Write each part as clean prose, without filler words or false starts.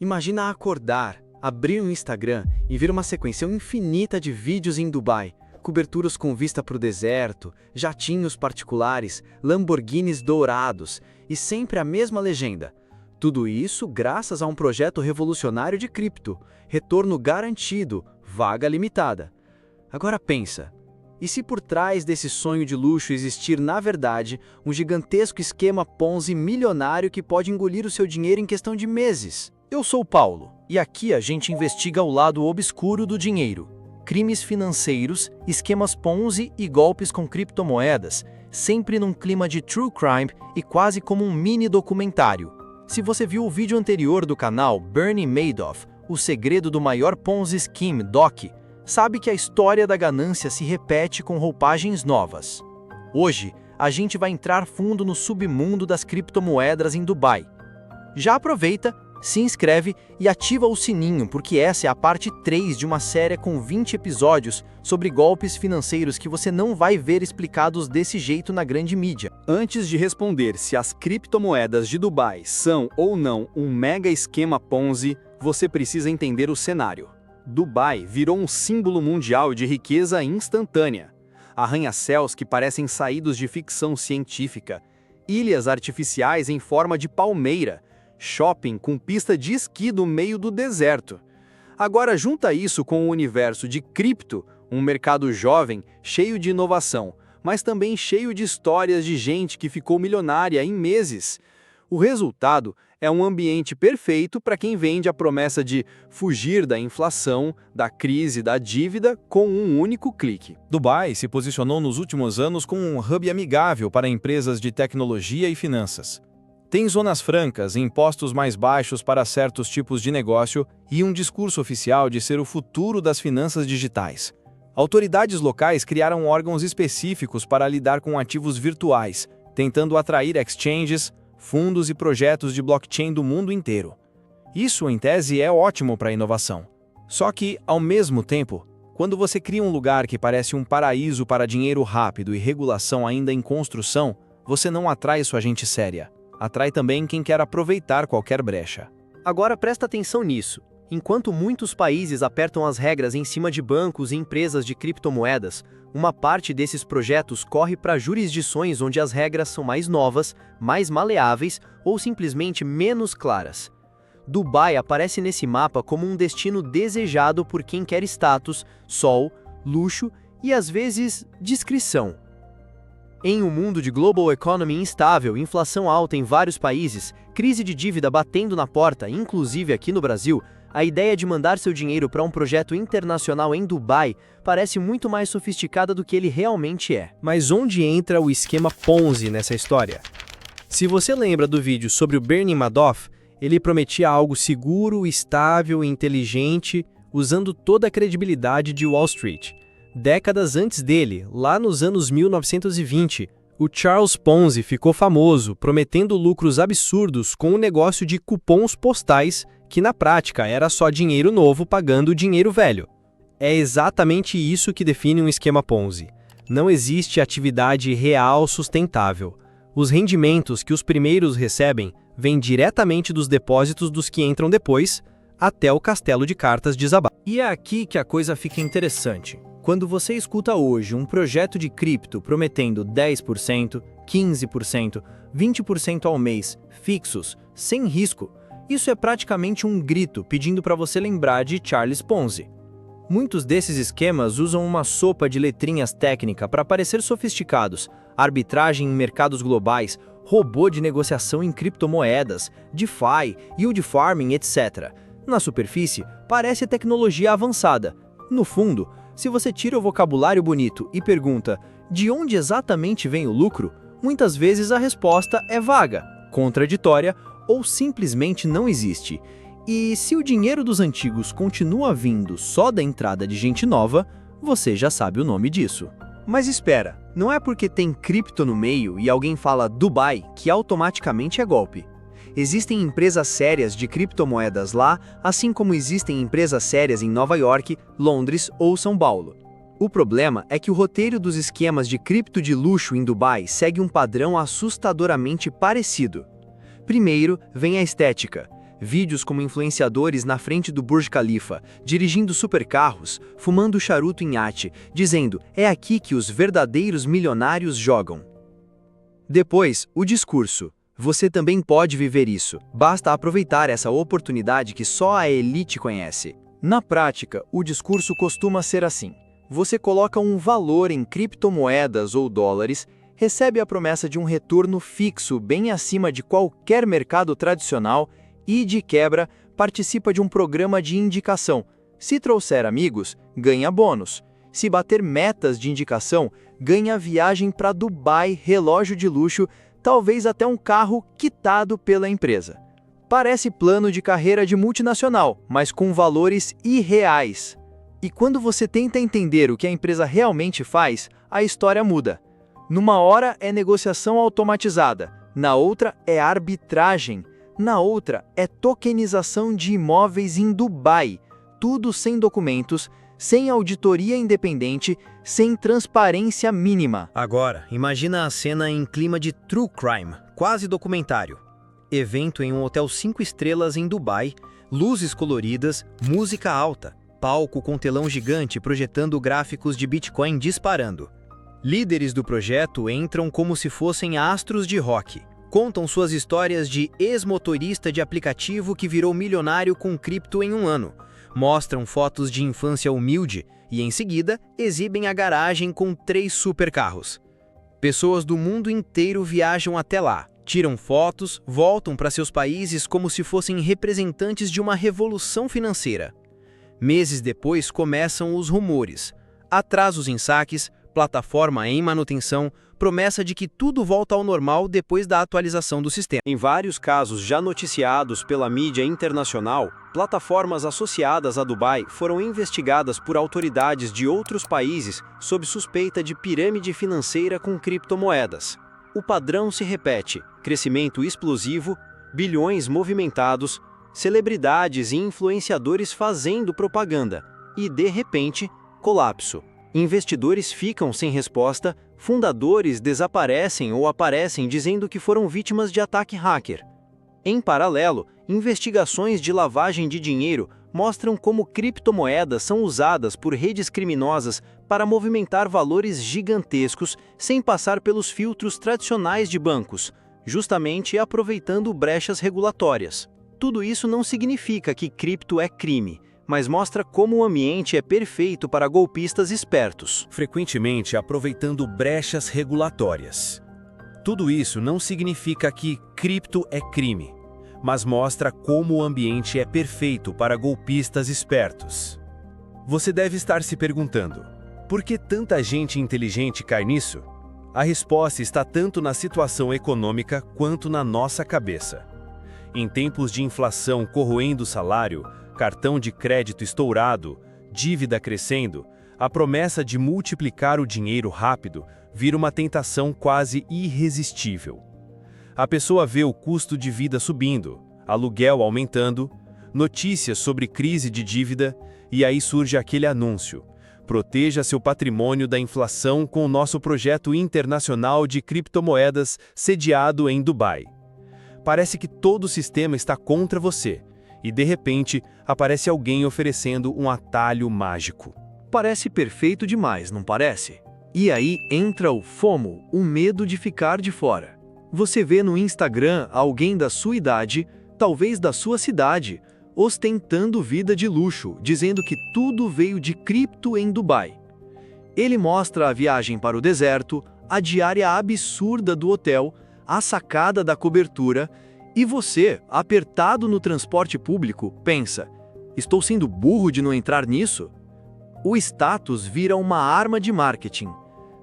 Imagina acordar, abrir um Instagram e ver uma sequência infinita de vídeos em Dubai, coberturas com vista para o deserto, jatinhos particulares, Lamborghinis dourados e sempre a mesma legenda. Tudo isso graças a um projeto revolucionário de cripto, retorno garantido, vaga limitada. Agora pensa, e se por trás desse sonho de luxo existir, na verdade, um gigantesco esquema Ponzi milionário que pode engolir o seu dinheiro em questão de meses? Eu sou o Paulo, e aqui a gente investiga o lado obscuro do dinheiro. Crimes financeiros, esquemas Ponzi e golpes com criptomoedas, sempre num clima de true crime e quase como um mini documentário. Se você viu o vídeo anterior do canal Bernie Madoff, o segredo do maior Ponzi Scheme Doc, sabe que a história da ganância se repete com roupagens novas. Hoje, a gente vai entrar fundo no submundo das criptomoedas em Dubai. Já aproveita, se inscreve e ativa o sininho, porque essa é a parte 3 de uma série com 20 episódios sobre golpes financeiros que você não vai ver explicados desse jeito na grande mídia. Antes de responder se as criptomoedas de Dubai são ou não um mega esquema Ponzi, você precisa entender o cenário. Dubai virou um símbolo mundial de riqueza instantânea. Arranha-céus que parecem saídos de ficção científica, ilhas artificiais em forma de palmeira, shopping com pista de esqui no meio do deserto. Agora junta isso com o universo de cripto, um mercado jovem, cheio de inovação, mas também cheio de histórias de gente que ficou milionária em meses. O resultado é um ambiente perfeito para quem vende a promessa de fugir da inflação, da crise, da dívida com um único clique. Dubai se posicionou nos últimos anos como um hub amigável para empresas de tecnologia e finanças. Tem zonas francas e impostos mais baixos para certos tipos de negócio e um discurso oficial de ser o futuro das finanças digitais. Autoridades locais criaram órgãos específicos para lidar com ativos virtuais, tentando atrair exchanges, fundos e projetos de blockchain do mundo inteiro. Isso, em tese, é ótimo para a inovação. Só que, ao mesmo tempo, quando você cria um lugar que parece um paraíso para dinheiro rápido e regulação ainda em construção, você não atrai sua gente séria. Atrai também quem quer aproveitar qualquer brecha. Agora presta atenção nisso. Enquanto muitos países apertam as regras em cima de bancos e empresas de criptomoedas, uma parte desses projetos corre para jurisdições onde as regras são mais novas, mais maleáveis ou simplesmente menos claras. Dubai aparece nesse mapa como um destino desejado por quem quer status, sol, luxo e às vezes discrição. Em um mundo de global economy instável, inflação alta em vários países, crise de dívida batendo na porta, inclusive aqui no Brasil, a ideia de mandar seu dinheiro para um projeto internacional em Dubai parece muito mais sofisticada do que ele realmente é. Mas onde entra o esquema Ponzi nessa história? Se você lembra do vídeo sobre o Bernie Madoff, ele prometia algo seguro, estável e inteligente, usando toda a credibilidade de Wall Street. Décadas antes dele, lá nos anos 1920, o Charles Ponzi ficou famoso, prometendo lucros absurdos com o negócio de cupons postais, que na prática era só dinheiro novo pagando dinheiro velho. É exatamente isso que define um esquema Ponzi. Não existe atividade real sustentável. Os rendimentos que os primeiros recebem vêm diretamente dos depósitos dos que entram depois, até o castelo de cartas desabar. E é aqui que a coisa fica interessante. Quando você escuta hoje um projeto de cripto prometendo 10%, 15%, 20% ao mês, fixos, sem risco, isso é praticamente um grito pedindo para você lembrar de Charles Ponzi. Muitos desses esquemas usam uma sopa de letrinhas técnica para parecer sofisticados, arbitragem em mercados globais, robô de negociação em criptomoedas, DeFi, yield farming, etc. Na superfície, parece tecnologia avançada. No fundo, se você tira o vocabulário bonito e pergunta de onde exatamente vem o lucro, muitas vezes a resposta é vaga, contraditória ou simplesmente não existe. E se o dinheiro dos antigos continua vindo só da entrada de gente nova, você já sabe o nome disso. Mas espera, não é porque tem cripto no meio e alguém fala Dubai que automaticamente é golpe. Existem empresas sérias de criptomoedas lá, assim como existem empresas sérias em Nova York, Londres ou São Paulo. O problema é que o roteiro dos esquemas de cripto de luxo em Dubai segue um padrão assustadoramente parecido. Primeiro, vem a estética. Vídeos como influenciadores na frente do Burj Khalifa, dirigindo supercarros, fumando charuto em iate, dizendo: é aqui que os verdadeiros milionários jogam. Depois, o discurso. Você também pode viver isso. Basta aproveitar essa oportunidade que só a elite conhece. Na prática, o discurso costuma ser assim. Você coloca um valor em criptomoedas ou dólares, recebe a promessa de um retorno fixo bem acima de qualquer mercado tradicional e, de quebra, participa de um programa de indicação. Se trouxer amigos, ganha bônus. Se bater metas de indicação, ganha viagem para Dubai, relógio de luxo, talvez até um carro quitado pela empresa. Parece plano de carreira de multinacional, mas com valores irreais. E quando você tenta entender o que a empresa realmente faz, a história muda. Numa hora é negociação automatizada, na outra é arbitragem, na outra é tokenização de imóveis em Dubai, tudo sem documentos, sem auditoria independente, sem transparência mínima. Agora, imagina a cena em clima de true crime, quase documentário. Evento em um hotel 5 estrelas em Dubai, luzes coloridas, música alta, palco com telão gigante projetando gráficos de Bitcoin disparando. Líderes do projeto entram como se fossem astros de rock. Contam suas histórias de ex-motorista de aplicativo que virou milionário com cripto em um ano. Mostram fotos de infância humilde e, em seguida, exibem a garagem com 3 supercarros. Pessoas do mundo inteiro viajam até lá, tiram fotos, voltam para seus países como se fossem representantes de uma revolução financeira. Meses depois começam os rumores. Atrasos em saques, plataforma em manutenção, promessa de que tudo volta ao normal depois da atualização do sistema. Em vários casos já noticiados pela mídia internacional, plataformas associadas a Dubai foram investigadas por autoridades de outros países sob suspeita de pirâmide financeira com criptomoedas. O padrão se repete: crescimento explosivo, bilhões movimentados, celebridades e influenciadores fazendo propaganda e, de repente, colapso. Investidores ficam sem resposta, fundadores desaparecem ou aparecem dizendo que foram vítimas de ataque hacker. Em paralelo, investigações de lavagem de dinheiro mostram como criptomoedas são usadas por redes criminosas para movimentar valores gigantescos sem passar pelos filtros tradicionais de bancos, justamente aproveitando brechas regulatórias. Tudo isso não significa que cripto é crime, mas mostra como o ambiente é perfeito para golpistas espertos. Frequentemente aproveitando brechas regulatórias. Tudo isso não significa que cripto é crime, mas mostra como o ambiente é perfeito para golpistas espertos. Você deve estar se perguntando: por que tanta gente inteligente cai nisso? A resposta está tanto na situação econômica quanto na nossa cabeça. Em tempos de inflação corroendo o salário, cartão de crédito estourado, dívida crescendo, a promessa de multiplicar o dinheiro rápido vira uma tentação quase irresistível. A pessoa vê o custo de vida subindo, aluguel aumentando, notícias sobre crise de dívida, e aí surge aquele anúncio: proteja seu patrimônio da inflação com o nosso projeto internacional de criptomoedas sediado em Dubai. Parece que todo o sistema está contra você, e de repente aparece alguém oferecendo um atalho mágico. Parece perfeito demais, não parece? E aí entra o FOMO, o medo de ficar de fora. Você vê no Instagram alguém da sua idade, talvez da sua cidade, ostentando vida de luxo, dizendo que tudo veio de cripto em Dubai. Ele mostra a viagem para o deserto, a diária absurda do hotel, a sacada da cobertura, e você, apertado no transporte público, pensa: estou sendo burro de não entrar nisso? O status vira uma arma de marketing.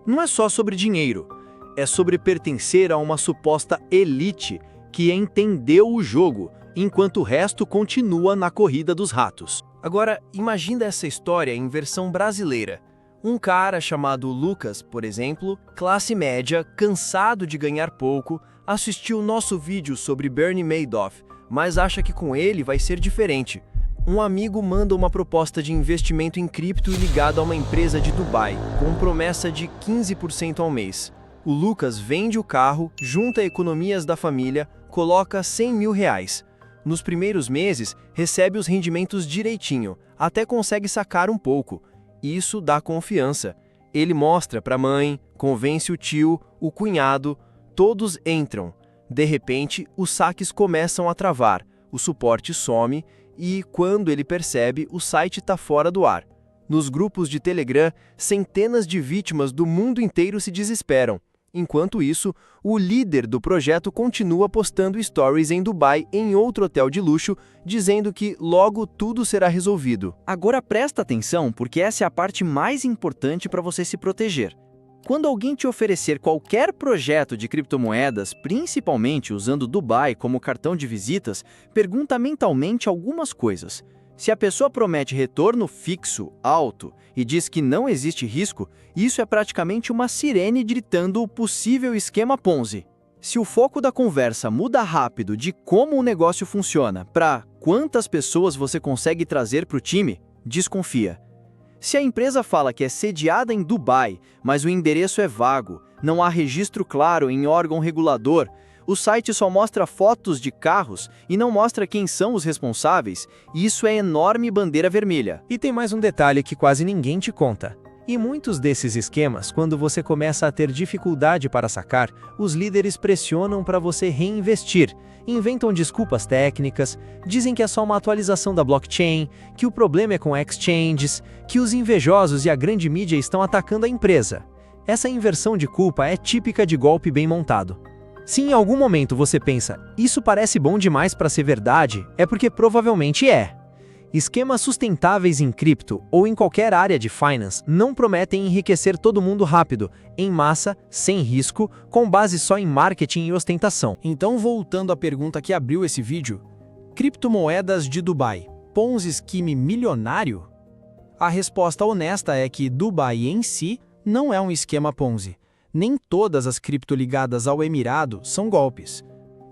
Não é só sobre dinheiro, é sobre pertencer a uma suposta elite que entendeu o jogo, enquanto o resto continua na corrida dos ratos. Agora, imagina essa história em versão brasileira. Um cara chamado Lucas, por exemplo, classe média, cansado de ganhar pouco, assistiu nosso vídeo sobre Bernie Madoff, mas acha que com ele vai ser diferente. Um amigo manda uma proposta de investimento em cripto ligado a uma empresa de Dubai, com promessa de 15% ao mês. O Lucas vende o carro, junta economias da família, coloca 100 mil reais. Nos primeiros meses, recebe os rendimentos direitinho, até consegue sacar um pouco. Isso dá confiança. Ele mostra para a mãe, convence o tio, o cunhado, todos entram. De repente, os saques começam a travar, o suporte some e, quando ele percebe, o site está fora do ar. Nos grupos de Telegram, centenas de vítimas do mundo inteiro se desesperam. Enquanto isso, o líder do projeto continua postando stories em Dubai em outro hotel de luxo, dizendo que logo tudo será resolvido. Agora presta atenção, porque essa é a parte mais importante para você se proteger. Quando alguém te oferecer qualquer projeto de criptomoedas, principalmente usando Dubai como cartão de visitas, pergunta mentalmente algumas coisas. Se a pessoa promete retorno fixo, alto, e diz que não existe risco, isso é praticamente uma sirene gritando o possível esquema Ponzi. Se o foco da conversa muda rápido de como o negócio funciona para quantas pessoas você consegue trazer para o time, desconfia. Se a empresa fala que é sediada em Dubai, mas o endereço é vago, não há registro claro em órgão regulador, o site só mostra fotos de carros e não mostra quem são os responsáveis, e isso é enorme bandeira vermelha. E tem mais um detalhe que quase ninguém te conta. Em muitos desses esquemas, quando você começa a ter dificuldade para sacar, os líderes pressionam para você reinvestir, inventam desculpas técnicas, dizem que é só uma atualização da blockchain, que o problema é com exchanges, que os invejosos e a grande mídia estão atacando a empresa. Essa inversão de culpa é típica de golpe bem montado. Se em algum momento você pensa, isso parece bom demais para ser verdade, é porque provavelmente é. Esquemas sustentáveis em cripto ou em qualquer área de finance não prometem enriquecer todo mundo rápido, em massa, sem risco, com base só em marketing e ostentação. Então, voltando à pergunta que abriu esse vídeo, criptomoedas de Dubai, Ponzi Scheme milionário? A resposta honesta é que Dubai em si não é um esquema Ponzi. Nem todas as cripto ligadas ao Emirado são golpes.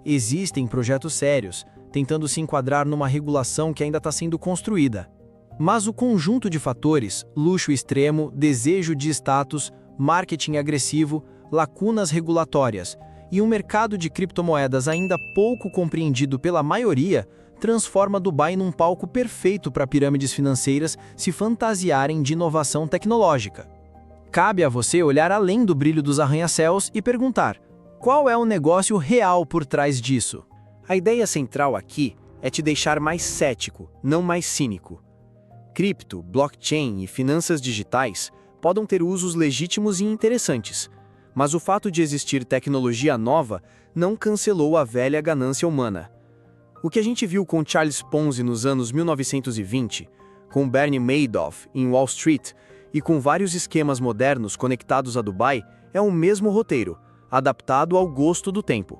Existem projetos sérios, tentando se enquadrar numa regulação que ainda está sendo construída. Mas o conjunto de fatores, luxo extremo, desejo de status, marketing agressivo, lacunas regulatórias e um mercado de criptomoedas ainda pouco compreendido pela maioria, transforma Dubai num palco perfeito para pirâmides financeiras se fantasiarem de inovação tecnológica. Cabe a você olhar além do brilho dos arranha-céus e perguntar: qual é o negócio real por trás disso? A ideia central aqui é te deixar mais cético, não mais cínico. Cripto, blockchain e finanças digitais podem ter usos legítimos e interessantes, mas o fato de existir tecnologia nova não cancelou a velha ganância humana. O que a gente viu com Charles Ponzi nos anos 1920, com Bernie Madoff em Wall Street e com vários esquemas modernos conectados a Dubai é o mesmo roteiro, adaptado ao gosto do tempo.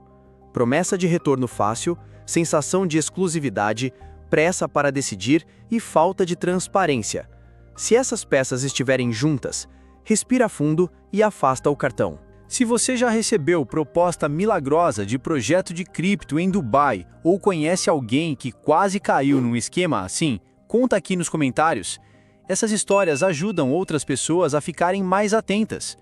Promessa de retorno fácil, sensação de exclusividade, pressa para decidir e falta de transparência. Se essas peças estiverem juntas, respira fundo e afasta o cartão. Se você já recebeu proposta milagrosa de projeto de cripto em Dubai ou conhece alguém que quase caiu num esquema assim, conta aqui nos comentários. Essas histórias ajudam outras pessoas a ficarem mais atentas.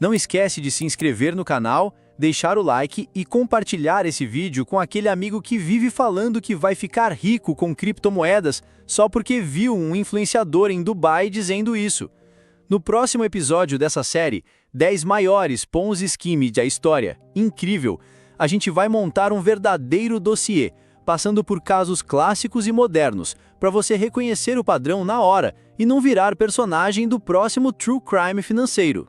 Não esquece de se inscrever no canal, deixar o like e compartilhar esse vídeo com aquele amigo que vive falando que vai ficar rico com criptomoedas só porque viu um influenciador em Dubai dizendo isso. No próximo episódio dessa série, 10 maiores Ponzi Scheme da história, incrível, a gente vai montar um verdadeiro dossiê, passando por casos clássicos e modernos, para você reconhecer o padrão na hora e não virar personagem do próximo True Crime financeiro.